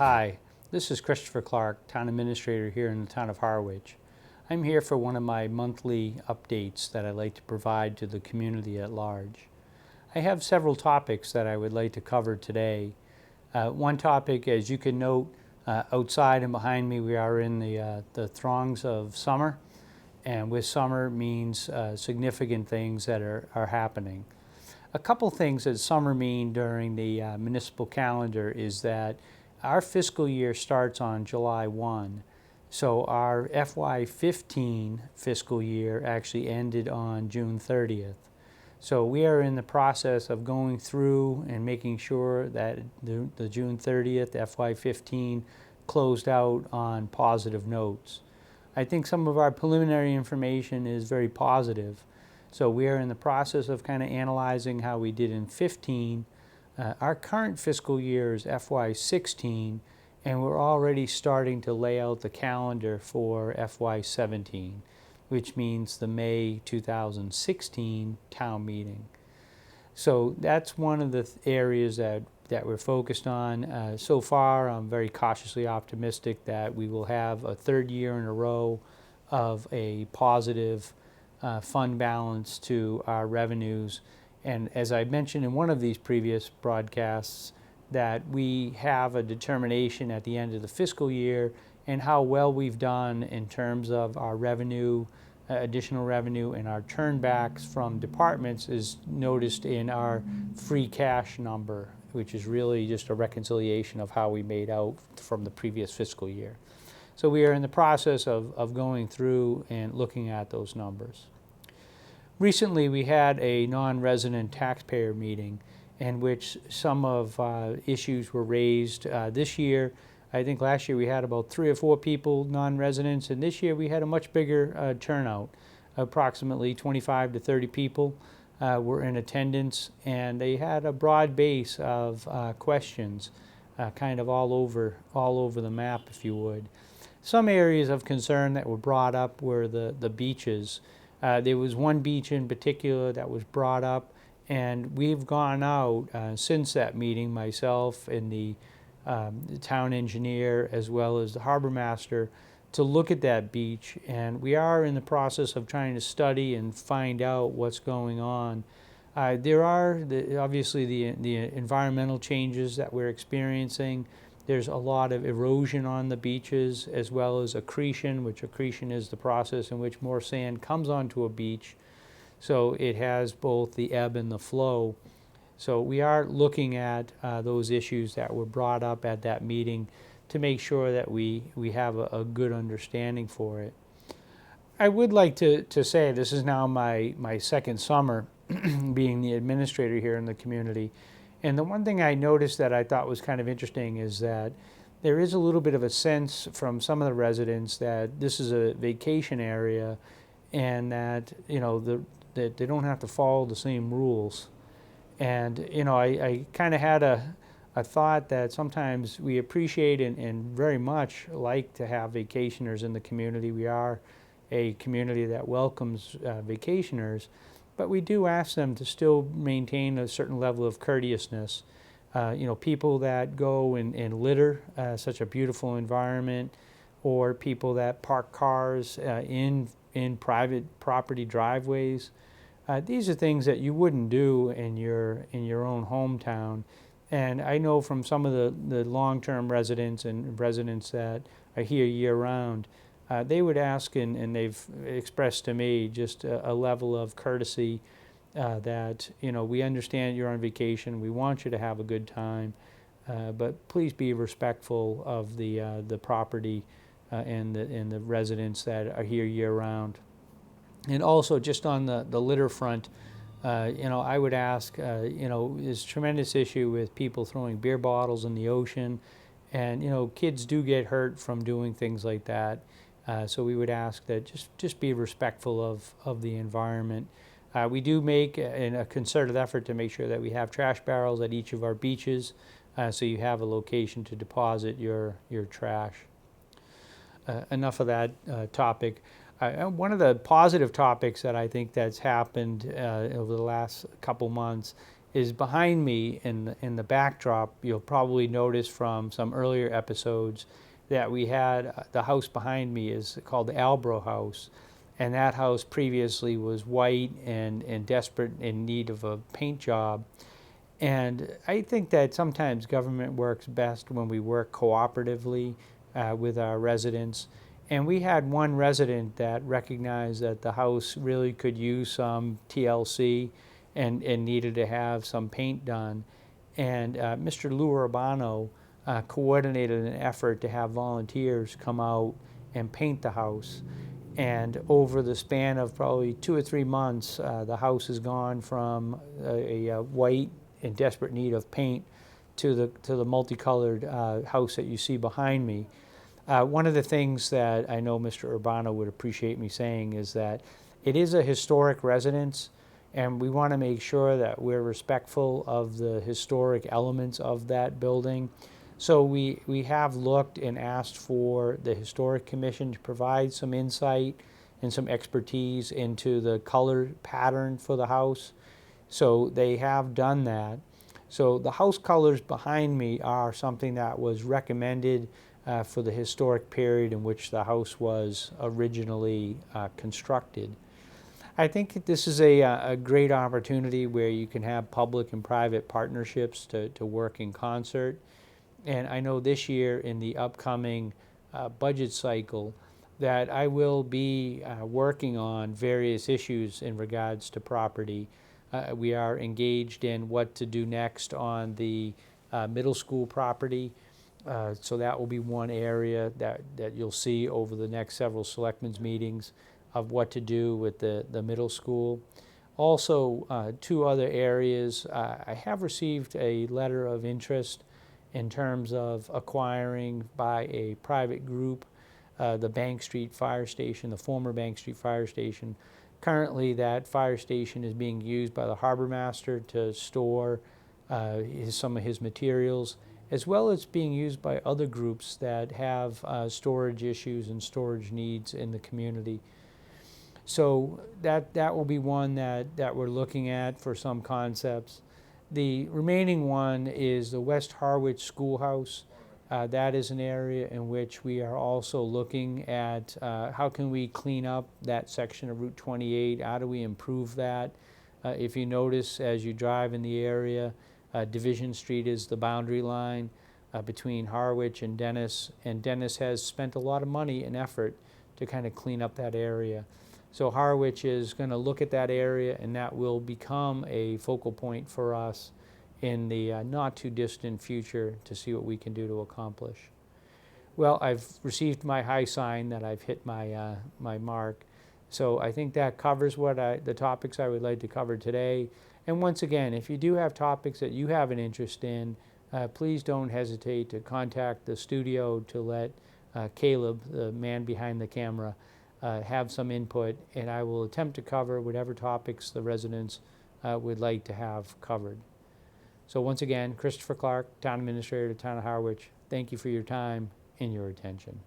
Hi, this is Christopher Clark, Town Administrator here in the town of Harwich. I'm here for one of my monthly updates that I like to provide to the community at large. I have several topics that I would like to cover today. One topic, as you can note, outside and behind me, we are in the throngs of summer, and with summer means significant things that are happening. A couple things that summer mean during the municipal calendar is that our fiscal year starts on July 1. So our FY15 fiscal year actually ended on June 30th. So we are in the process of going through and making sure that the June 30th FY15 closed out on positive notes. I think some of our preliminary information is very positive. So we are in the process of kind of analyzing how we did in 15. Our current fiscal year is FY16, and we're already starting to lay out the calendar for FY17, which means the May 2016 town meeting. So that's one of the areas that we're focused on. So far, I'm very cautiously optimistic that we will have a third year in a row of a positive fund balance to our revenues. And as I mentioned in one of these previous broadcasts, that we have a determination at the end of the fiscal year and how well we've done in terms of our revenue, additional revenue, and our turnbacks from departments is noticed in our free cash number, which is really just a reconciliation of how we made out from the previous fiscal year. So we are in the process of going through and looking at those numbers. Recently, we had a non-resident taxpayer meeting in which some of issues were raised. This year, I think last year we had about 3 or 4 people, non-residents, and this year we had a much bigger turnout. Approximately 25 to 30 people were in attendance, and they had a broad base of questions, kind of all over the map, if you would. Some areas of concern that were brought up were the beaches. There was one beach in particular that was brought up, and we've gone out since that meeting, myself and the town engineer as well as the harbor master, to look at that beach, and we are in the process of trying to study and find out what's going on. There are obviously the environmental changes that we're experiencing. There's a lot of erosion on the beaches as well as accretion, which accretion is the process in which more sand comes onto a beach. So it has both the ebb and the flow. So we are looking at those issues that were brought up at that meeting to make sure that we have a good understanding for it. I would like to say this is now my second summer being the administrator here in the community. And the one thing I noticed that I thought was kind of interesting is that there is a little bit of a sense from some of the residents that this is a vacation area and that, that they don't have to follow the same rules. And, I kind of had a thought that sometimes we appreciate and very much like to have vacationers in the community. We are a community that welcomes vacationers. But we do ask them to still maintain a certain level of courteousness. People that go and litter such a beautiful environment, or people that park cars in private property driveways. These are things that you wouldn't do in your own hometown. And I know from some of the long-term residents and residents that are here year-round, they would ask, and they've expressed to me just a level of courtesy that, we understand you're on vacation, we want you to have a good time, but please be respectful of the property and the residents that are here year-round. And also just on the litter front, I would ask, there's a tremendous issue with people throwing beer bottles in the ocean, and, kids do get hurt from doing things like that. So we would ask that just be respectful of the environment. We do make a concerted effort to make sure that we have trash barrels at each of our beaches, so you have a location to deposit your trash. Enough of that topic. One of the positive topics that I think that's happened over the last couple months is behind me in the backdrop. You'll probably notice from some earlier episodes that we had the house behind me is called the Albro House, and that house previously was white and desperate in need of a paint job. And I think that sometimes government works best when we work cooperatively with our residents. And we had one resident that recognized that the house really could use some TLC and needed to have some paint done. And Mr. Lou Urbano coordinated an effort to have volunteers come out and paint the house. And over the span of probably 2 or 3 months, the house has gone from a white in desperate need of paint to the multicolored house that you see behind me. One of the things that I know Mr. Urbano would appreciate me saying is that it is a historic residence, and we want to make sure that we're respectful of the historic elements of that building. So we have looked and asked for the Historic Commission to provide some insight and some expertise into the color pattern for the house. So they have done that. So the house colors behind me are something that was recommended for the historic period in which the house was originally constructed. I think this is a great opportunity where you can have public and private partnerships to work in concert. And I know this year in the upcoming budget cycle that I will be working on various issues in regards to property. We are engaged in what to do next on the middle school property. So that will be one area that you'll see over the next several selectmen's meetings of what to do with the middle school. Also, 2 other areas. I have received a letter of interest in terms of acquiring by a private group the Bank Street Fire Station, the former Bank Street Fire Station. Currently, that fire station is being used by the harbor master to store some of his materials, as well as being used by other groups that have storage issues and storage needs in the community. So that will be one that we're looking at for some concepts. The remaining one is the West Harwich Schoolhouse. That is an area in which we are also looking at how can we clean up that section of Route 28, how do we improve that? If you notice as you drive in the area, Division Street is the boundary line between Harwich and Dennis has spent a lot of money and effort to kind of clean up that area. So Harwich is going to look at that area, and that will become a focal point for us in the not too distant future to see what we can do to accomplish. Well, I've received my high sign that I've hit my my mark. So I think that covers what the topics I would like to cover today. And once again, if you do have topics that you have an interest in, please don't hesitate to contact the studio to let Caleb, the man behind the camera, have some input, and I will attempt to cover whatever topics the residents would like to have covered. So once again, Christopher Clark, Town Administrator of the Town of Harwich, thank you for your time and your attention.